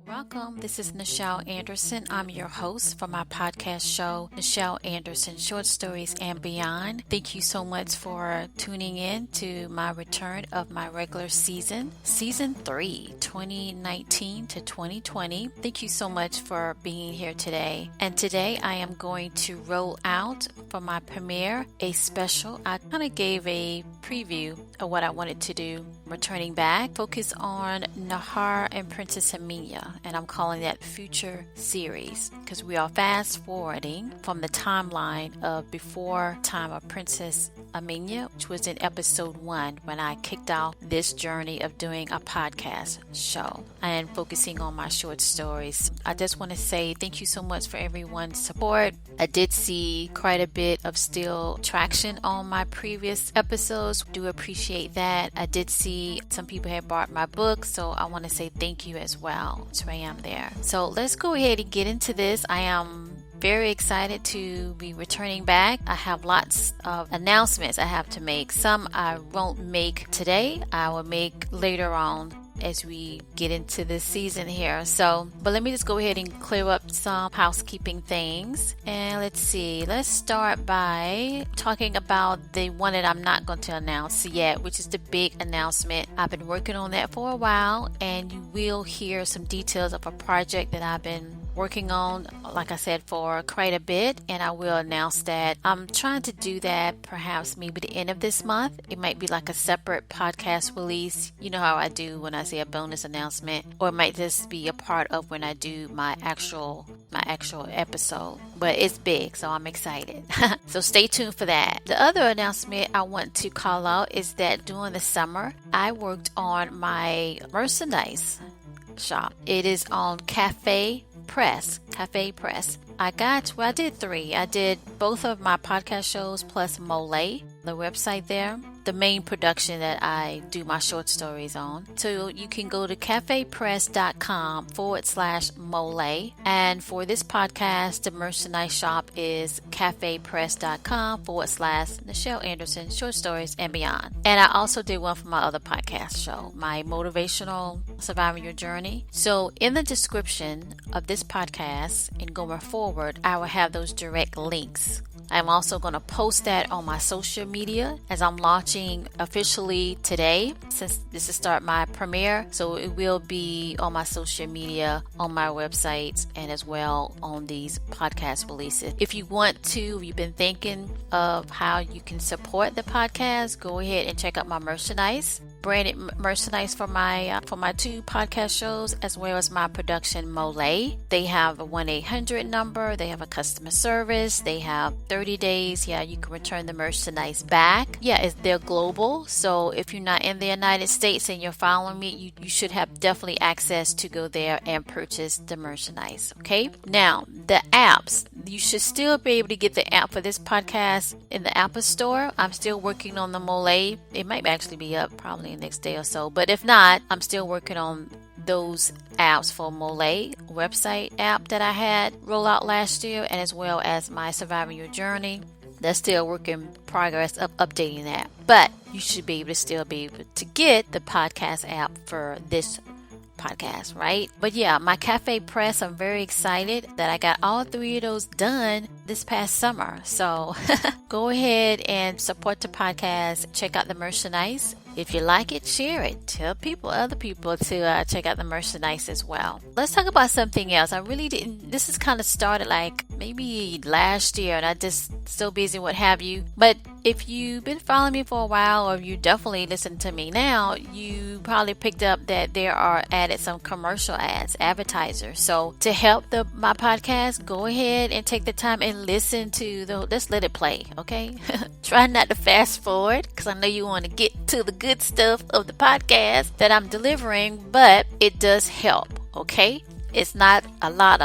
Welcome. This is Nichel Anderson. I'm your host for my podcast show, Nichel Anderson Short Stories and Beyond. Thank you so much for tuning in to my return of my regular season 3, 2019 to 2020. Thank you so much for being here today. And today I am going to roll out for my premiere a special. I kind of gave a preview of what I wanted to do returning back. Focus on Nahor and Princess Aamina, and I'm calling that Future Series because we are fast forwarding from the timeline of before time of Princess Aamina, which was in episode 1 when I kicked off this journey of doing a podcast show and focusing on my short stories. I just want to say thank you so much for everyone's support. I did see quite a bit of still traction on my previous episodes. Do appreciate that. I did see some people had bought my book, so I want to say thank you as well. So I am there. So let's go ahead and get into this. I am very excited to be returning back. I have lots of announcements I have to make. Some I won't make today. I will make later on as we get into this season here. But let me just go ahead and clear up some housekeeping things. And let's see. Let's start by talking about the one that I'm not going to announce yet, which is the big announcement. I've been working on that for a while, and you will hear some details of a project that I've been working on, like I said, for quite a bit, and I will announce that. I'm trying to do that perhaps maybe the end of this month. It might be like a separate podcast release. You know how I do when I say a bonus announcement, or it might just be a part of when I do my actual episode. But it's big, so I'm excited. So stay tuned for that. The other announcement I want to call out is that during the summer, I worked on my merchandise shop. It is on Cafe Press. I did 3. I did both of my podcast shows plus MOLIAE, the website there, the main production that I do my short stories on. So you can go to cafepress.com/MOLIAE. And for this podcast, the merchandise shop is cafepress.com/Nichel Anderson Short Stories and Beyond. And I also did one for my other podcast show, my motivational Surviving Your Journey. So in the description of this podcast and going forward, I will have those direct links. I'm also going to post that on my social media as I'm launching officially today, since this is start my premiere. So it will be on my social media, on my websites, and as well on these podcast releases. If you want to, if you've been thinking of how you can support the podcast, go ahead and check out my merchandise. Branded merchandise for my 2 podcast shows, as well as my production MOLIAE. They have a 1-800 number. They have a customer service. They have 30 days. Yeah, you can return the merchandise back. Yeah, they're global. So if you're not in the United States and you're following me, you should have definitely access to go there and purchase the merchandise. Okay. Now the apps. You should still be able to get the app for this podcast in the Apple Store. I'm still working on the MOLIAE. It might actually be up probably next day or so, but if not, I'm still working on those apps for MOLIAE website app that I had roll out last year, and as well as my Surviving Your Journey. That's still work in progress of updating that, but you should be able to still be able to get the podcast app for this podcast, right? But yeah, my Cafe Press, I'm very excited that I got all 3 of those done this past summer. So go ahead and support the podcast. Check out the merchandise. If you like it, share it. Tell other people to check out the merchandise as well. Let's talk about something else. I really didn't. This is kind of started like maybe last year, and I just so busy, what have you. But if you've been following me for a while, or you definitely listen to me now, you probably picked up that there are added some commercial ads, advertisers. So to help my podcast, go ahead and take the time and listen to let's let it play, okay? Try not to fast forward, because I know you want to get to the good stuff of the podcast that I'm delivering, but it does help, okay? It's not a lot,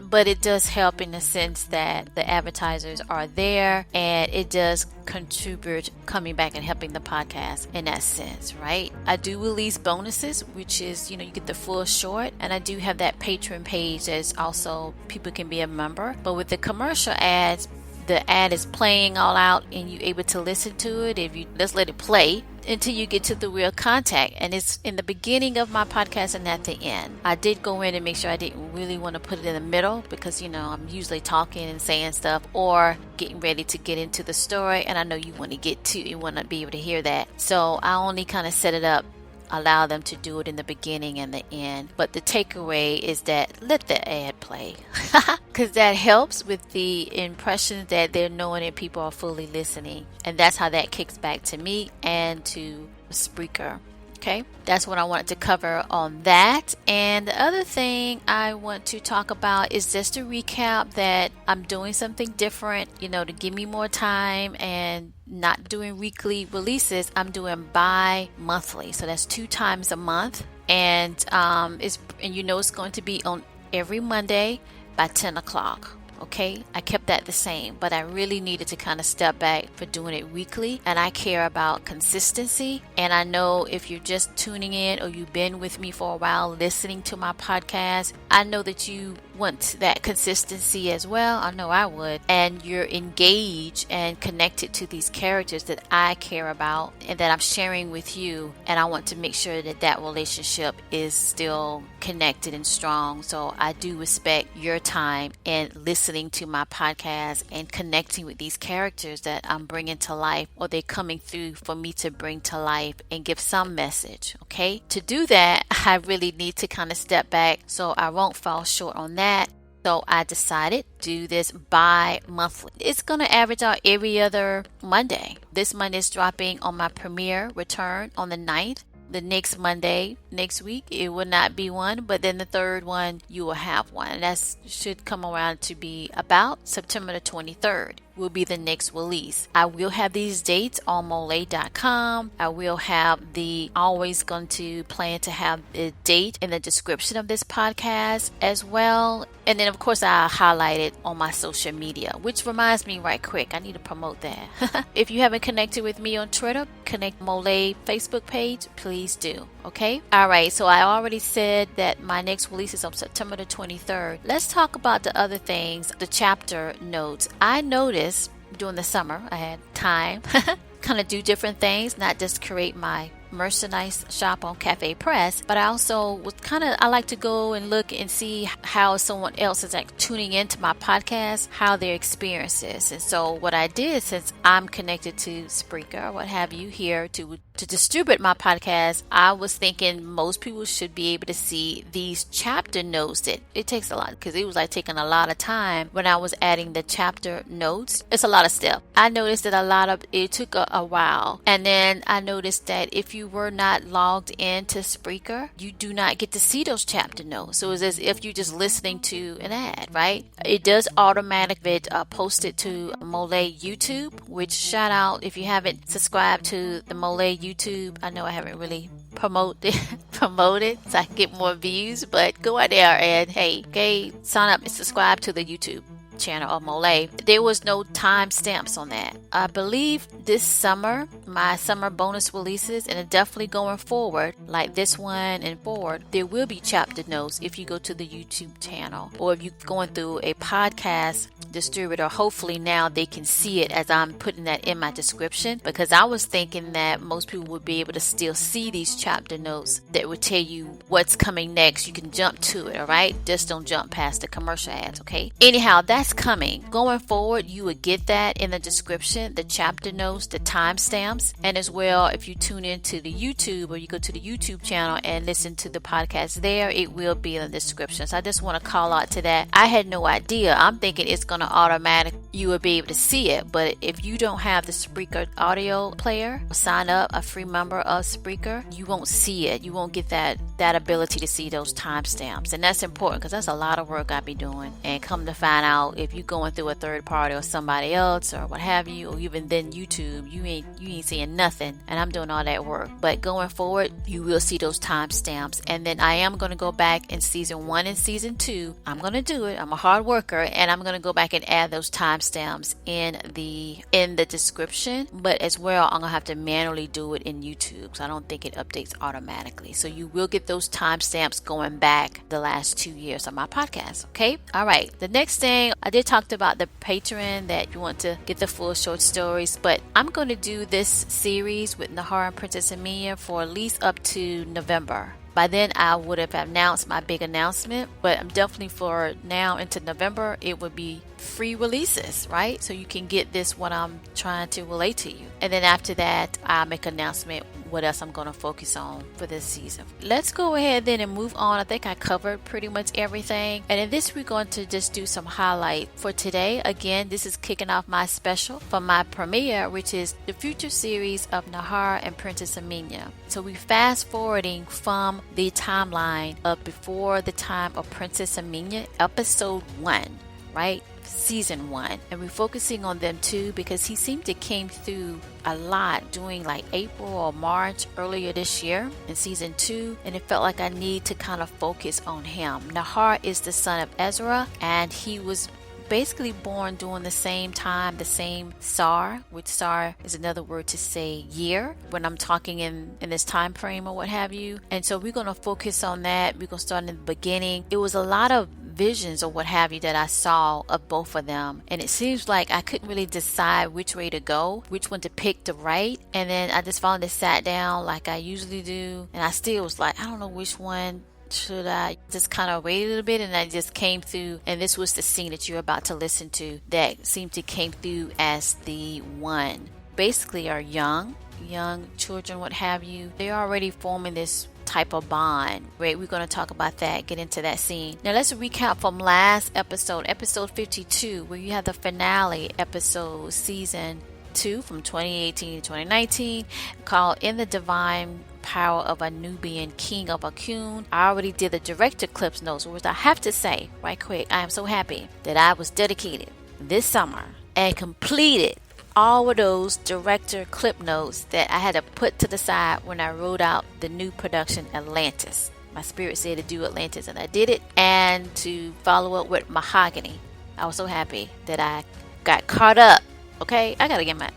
but it does help in the sense that the advertisers are there, and it does contribute coming back and helping the podcast in that sense, right? I do release bonuses, which is, you get the full short, and I do have that Patron page that's also people can be a member. But with the commercial ads, the ad is playing all out and you're able to listen to it. If you just let it play, until you get to the real contact. And it's in the beginning of my podcast and at the end. I did go in and make sure I didn't really want to put it in the middle because, I'm usually talking and saying stuff or getting ready to get into the story. And I know you want to be able to hear that. So I only kind of set it up, allow them to do it in the beginning and the end. But the takeaway is that let the ad play because that helps with the impression that they're knowing that people are fully listening. And that's how that kicks back to me and to Spreaker. Okay, that's what I wanted to cover on that. And the other thing I want to talk about is just to recap that I'm doing something different, to give me more time and not doing weekly releases. I'm doing bi-monthly. So that's 2 times a month. And it's going to be on every Monday by 10 o'clock. Okay, I kept that the same, but I really needed to kind of step back for doing it weekly. And I care about consistency. And I know if you're just tuning in or you've been with me for a while listening to my podcast, I know that you want that consistency as well. I know I would. And you're engaged and connected to these characters that I care about and that I'm sharing with you. And I want to make sure that that relationship is still connected and strong. So I do respect your time in listening to my podcast and connecting with these characters that I'm bringing to life, or they're coming through for me to bring to life and give some message. Okay, to do that, I really need to kind of step back so I won't fall short on that. So I decided to do this bi-monthly. It's going to average out every other Monday. This Monday is dropping on my premiere return on the 9th. The next Monday, next week, it will not be one, but then the third one, you will have one. And that should come around to be about September the 23rd. Will be the next release. I will have these dates on MOLIAE.com. I will have always going to plan to have the date in the description of this podcast as well. And then of course I highlight it on my social media, which reminds me right quick, I need to promote that. If you haven't connected with me on Twitter, connect MOLIAE Facebook page, please do. Okay. All right. So I already said that my next release is on September the 23rd. Let's talk about the other things, the chapter notes. I noticed during the summer, I had time kind of do different things, not just create my merchandise shop on Cafe Press, but I also I like to go and look and see how someone else is like tuning into my podcast, how their experience is. And so what I did, since I'm connected to Spreaker, what have you, here to distribute my podcast, I was thinking most people should be able to see these chapter notes. That it takes a lot, because it was like taking a lot of time when I was adding the chapter notes. It's a lot of steps. I noticed that it took a while. And then I noticed that if you were not logged into Spreaker, you do not get to see those chapter notes. So it's as if you're just listening to an ad, right? It does automatically post it to MOLIAE YouTube, which shout out if you haven't subscribed to the MOLIAE YouTube. I know I haven't really promoted so I can get more views, but go out there and sign up and subscribe to the YouTube channel of MOLIAE. There was no time stamps on that. I believe this summer, my summer bonus releases, and definitely going forward, like this one and forward, there will be chapter notes if you go to the YouTube channel, or if you're going through a podcast distributor. Hopefully now they can see it as I'm putting that in my description, because I was thinking that most people would be able to still see these chapter notes that would tell you what's coming next. You can jump to it, all right? Just don't jump past the commercial ads, okay? Anyhow, that's coming. Going forward, you would get that in the description, the chapter notes, the timestamps, and as well, if you tune into the YouTube or you go to the YouTube channel and listen to the podcast there, it will be in the description. So I just want to call out to that. I had no idea. I'm thinking it's going to automatic, you will be able to see it, but if you don't have the Spreaker audio player, sign up a free member of Spreaker, you won't see it. You won't get that ability to see those timestamps, and that's important because that's a lot of work I be doing. And come to find out, if you're going through a third party or somebody else or what have you, or even then YouTube, you ain't seeing nothing, and I'm doing all that work. But going forward, you will see those timestamps. And then I am going to go back in season 1 and season 2. I'm going to do it. I'm a hard worker, and I'm going to go back and add those timestamps in the description. But as well, I'm going to have to manually do it in YouTube, so I don't think it updates automatically. So you will get those timestamps going back the last 2 years of my podcast. Okay. All right. The next thing I did talk about the Patron that you want to get the full short stories, but I'm going to do this series with Nahor and Princess Aamina for at least up to November. By then, I would have announced my big announcement, but I'm definitely for now into November, it would be free releases, right? So you can get this what I'm trying to relate to you. And then after that, I'll make an announcement what else I'm going to focus on for this season. Let's go ahead then and move on. I think I covered pretty much everything. And in this, we're going to just do some highlight for today. Again, this is kicking off my special for my premiere, which is the future series of Nahor and Princess Aamina. So we fast forwarding from the timeline of before the time of Princess Aamina, episode 1, right? Season 1, and we're focusing on them too because he seemed to came through a lot during like April or March earlier this year in season 2, and it felt like I need to kind of focus on him. Nahor is the son of Ezra, and he was basically born during the same time, the same Sar, which Sar is another word to say year when I'm talking in this time frame or what have you. And so we're going to focus on that. We're going to start in the beginning. It was a lot of visions or what have you that I saw of both of them, and it seems like I couldn't really decide which way to go, which one to pick to write. And then I just finally sat down like I usually do, and I still was like, I don't know which one should I. Just kind of waited a little bit, and I just came through, and this was the scene that you're about to listen to that seemed to came through as the one. Basically are young children, what have you. They're already forming this type of bond, right? We're going to talk about that, get into that scene. Now let's recap from last episode 52, where you have the finale episode, season 2 from 2018 to 2019, called In the Divine Power of a Nubian King of Akun. I already did the director clips notes, which I have to say right quick, I am so happy that I was dedicated this summer and completed all of those director clip notes that I had to put to the side when I wrote out the new production Atlantis. My spirit said to do Atlantis, and I did it, and to follow up with Mahogany. I was so happy that I got caught up. Okay, I gotta get my...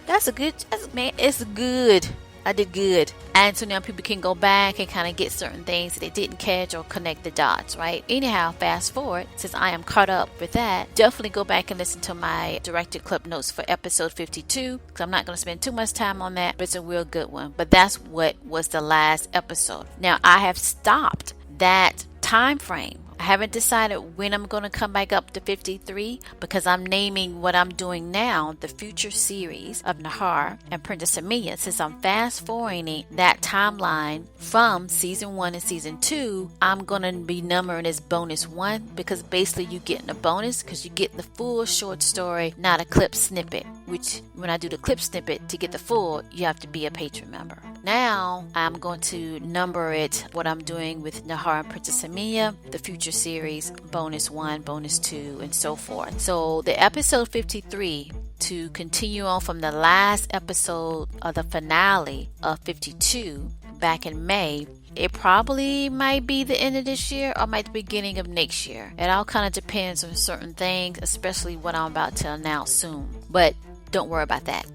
It's good. I did good. And so now people can go back and kind of get certain things that they didn't catch or connect the dots, right? Anyhow, fast forward, since I am caught up with that, definitely go back and listen to my directed clip notes for episode 52, because I'm not going to spend too much time on that, but it's a real good one. But that's what was the last episode. Now, I have stopped that time frame. I haven't decided when I'm going to come back up to 53 because I'm naming what I'm doing now the future series of Nahor and Princess Aamina. Since I'm fast forwarding that timeline from season 1 and season 2, I'm going to be numbering as bonus 1 because basically you're getting a bonus because you get the full short story, not a clip snippet, which when I do the clip snippet to get the full, you have to be a Patron member. Now I'm going to number it what I'm doing with Nahor and Princess Aamina, the future series, bonus 1, bonus 2, and so forth. So the episode 53, to continue on from the last episode of the finale of 52 back in May, it probably might be the end of this year or might be the beginning of next year. It all kind of depends on certain things, especially what I'm about to announce soon. But don't worry about that.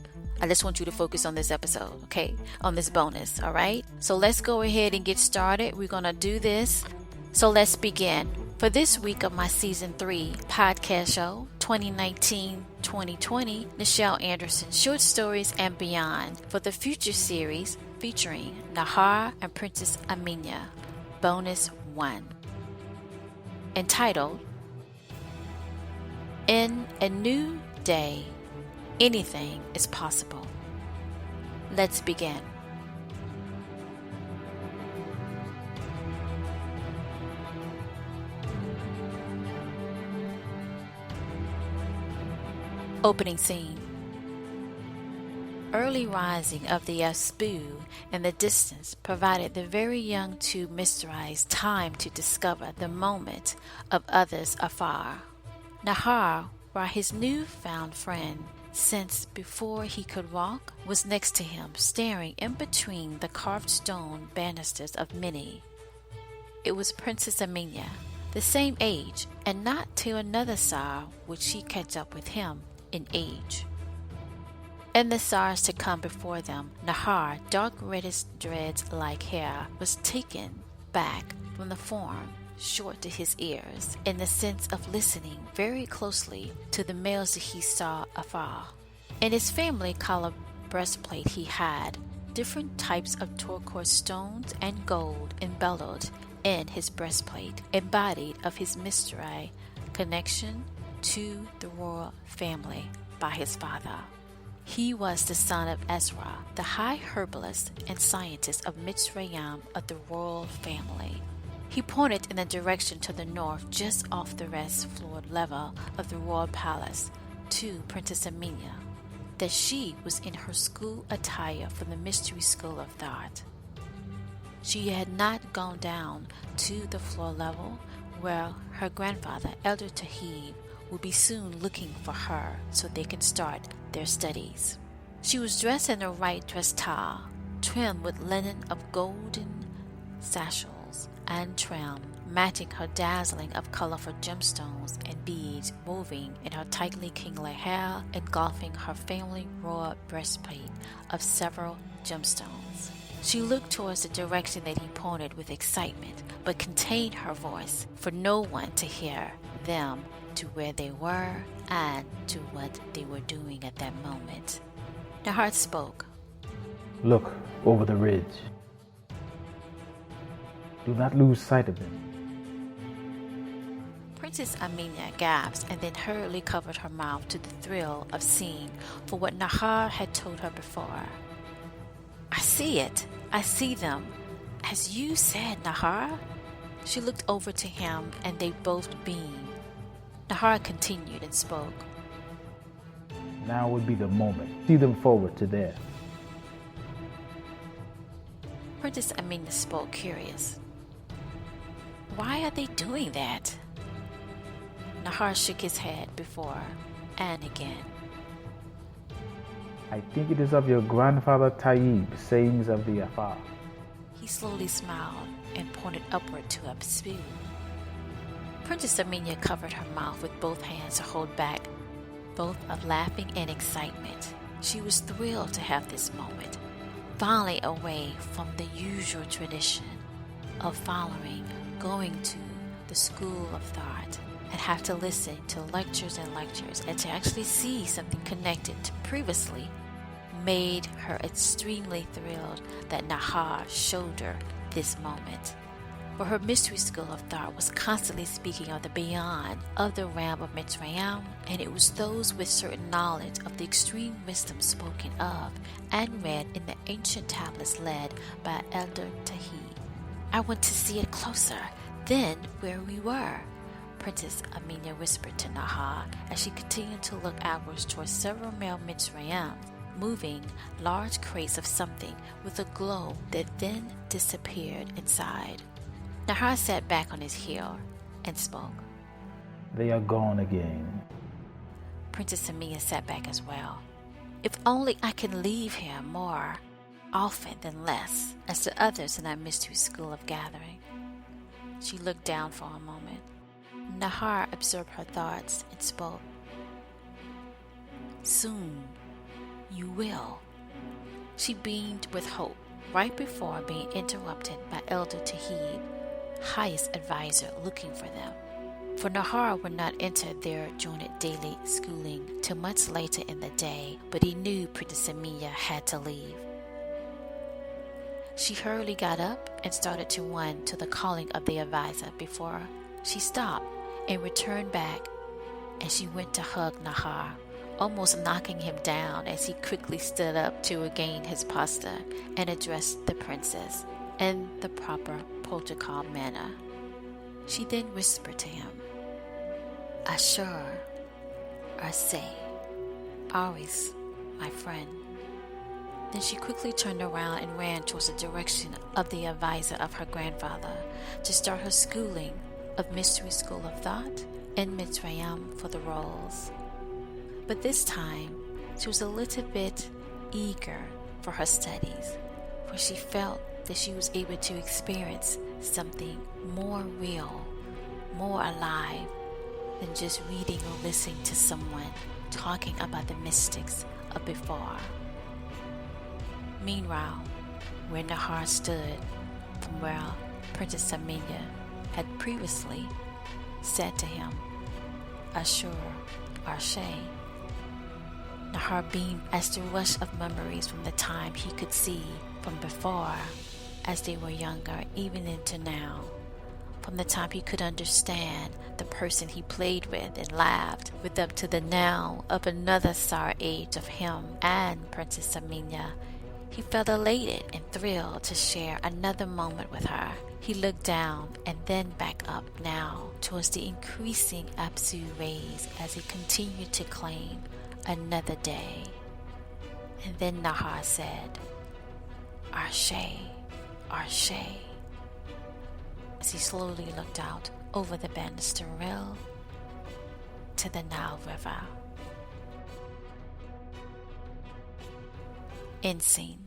I just want you to focus on this episode, okay? On this bonus, all right? So let's go ahead and get started. We're going to do this. So let's begin. For this week of my season 3 podcast show, 2019-2020, Nichel Anderson Short Stories and Beyond, for the future series featuring Nahor and Princess Aamina, bonus 1. Entitled, In a New Day, Anything is Possible. Let's begin. Opening scene. Early rising of the Aspu in the distance provided the very young two Mitsrayim time to discover the moment of others afar. Nahor, while his new-found friend, since before he could walk, was next to him, staring in between the carved stone banisters of many. It was Princess Aamina, the same age, and not till another Sar would she catch up with him in age. In the Sars to come before them, Nahor, dark reddish dreads like hair, was taken back from the form short to his ears in the sense of listening very closely to the males that he saw afar. In his family collar breastplate he had different types of turquoise stones and gold embellished in his breastplate, embodied of his Mitsrayim connection to the royal family by his father. He was the son of Ezra, the high herbalist and scientist of Mitsrayim of the royal family. He pointed in the direction to the north, just off the rest floor level of the royal palace, to Princess Aamina, that she was in her school attire from the mystery school of thought. She had not gone down to the floor level where her grandfather, Elder Tahib, would be soon looking for her so they can start their studies. She was dressed in a white dress towel, trimmed with linen of golden sashels and trim, matching her dazzling of colorful gemstones and beads woven in her tightly kingly hair, engulfing her family royal breastplate of several gemstones. She looked towards the direction that he pointed with excitement, but contained her voice for no one to hear them, to where they were and to what they were doing at that moment. Nahor spoke. Look over the ridge. Do not lose sight of him. Princess Aamina gasped and then hurriedly covered her mouth to the thrill of seeing for what Nahor had told her before. I see it. I see them. As you said, Nahor. She looked over to him and they both beamed. Nahor continued and spoke. Now would be the moment. See them forward to there. Princess Aamina spoke, curious. Why are they doing that? Nahor shook his head before and again. I think it is of your grandfather Tayyib, sayings of the Afar. He slowly smiled and pointed upward to a spew. Princess Aamina covered her mouth with both hands to hold back both of laughing and excitement. She was thrilled to have this moment, finally away from the usual tradition of going to the school of thought, and have to listen to lectures and to actually see something connected to previously made her extremely thrilled that Nahor showed her this moment. For her mystery school of thought was constantly speaking of the beyond of the realm of Mitsrayim, and it was those with certain knowledge of the extreme wisdom spoken of and read in the ancient tablets led by Elder Tahib. I want to see it closer than where we were, Princess Aamina whispered to Nahor as she continued to look outwards towards several male Mitsrayim, moving large crates of something with a glow that then disappeared inside. Nahor sat back on his heel and spoke. They are gone again. Princess Aamina sat back as well. If only I can leave here more often than less, as the others in that mystery school of gathering. She looked down for a moment. Nahor observed her thoughts and spoke. Soon you will. She beamed with hope right before being interrupted by Elder Tahib, highest advisor, looking for them. For Nahor would not enter their jointed daily schooling till much later in the day, but he knew Princess Aamina had to leave. She hurriedly got up and started to run to the calling of the advisor before she stopped and returned back, and she went to hug Nahor, almost knocking him down as he quickly stood up to regain his posture and addressed the princess in the proper protocol manner. She then whispered to him, Ashur, Arsay, always my friend. Then she quickly turned around and ran towards the direction of the advisor of her grandfather to start her schooling of Mystery School of Thought and Mitsrayim for the roles. But this time, she was a little bit eager for her studies, for she felt that she was able to experience something more real, more alive than just reading or listening to someone talking about the mystics of before. Meanwhile, where Nahor stood, from where Princess Aamina had previously said to him, Ashur, Arshay. Nahor beamed as the rush of memories from the time he could see from before, as they were younger, even into now, from the time he could understand the person he played with and laughed with, up to the now of another star age of him and Princess Aamina. He felt elated and thrilled to share another moment with her. He looked down and then back up now towards the increasing Apsu rays as he continued to claim another day. And then Nahor said, Arshay, Arshay, as he slowly looked out over the banister rail to the Nile River. End scene.